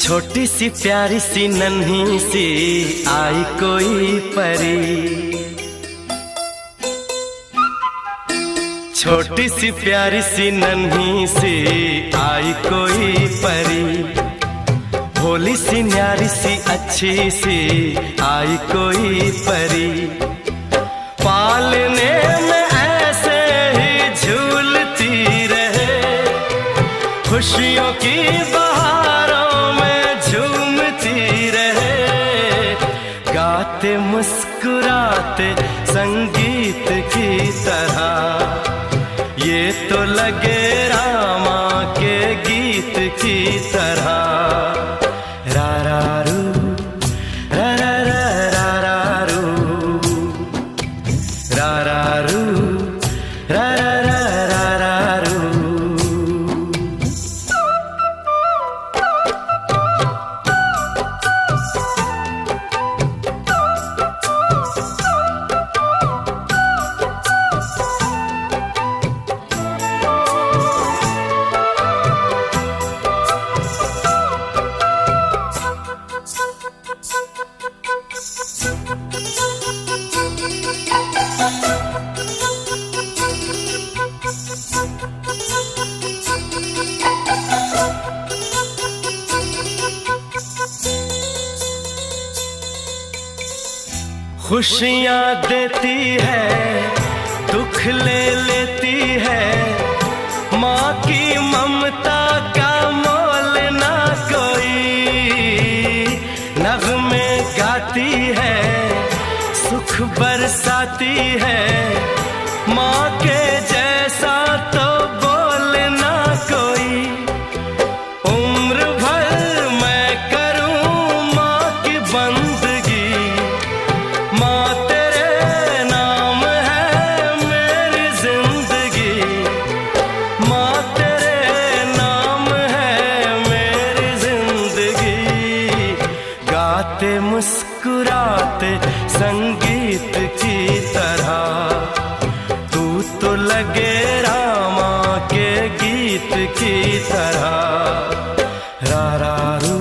छोटी सी प्यारी सी नन्ही सी आई कोई परी, छोटी सी प्यारी सी नन्ही सी आई कोई परी, भोली सी न्यारी सी अच्छी सी आई कोई परी। पालने में ऐसे ही झूलती रहे, खुशियों की बहारों में झूमती रहे, गाते मुस्कुराते संगीत की तरह, ये तो लगे रामा के गीत की तरह। रा रा रू रा रा रा रा रू, रा रा रू रा रा रा रा रू। खुशियाँ देती है, दुख ले लेती है, माँ की ममता का मोल ना कोई। नग़्मे गाती है, सुख बरसाती है, माँ के जैसा तो बोल ना कोई। उम्र भर मैं करूँ माँ की बंदगी, माँ तेरे नाम है मेरी जिंदगी, माँ तेरे नाम है मेरी जिंदगी। गाते मुस्कुराते संगीत की तरह, तू तो लगे रामा के गीत की तरह। रा रा रू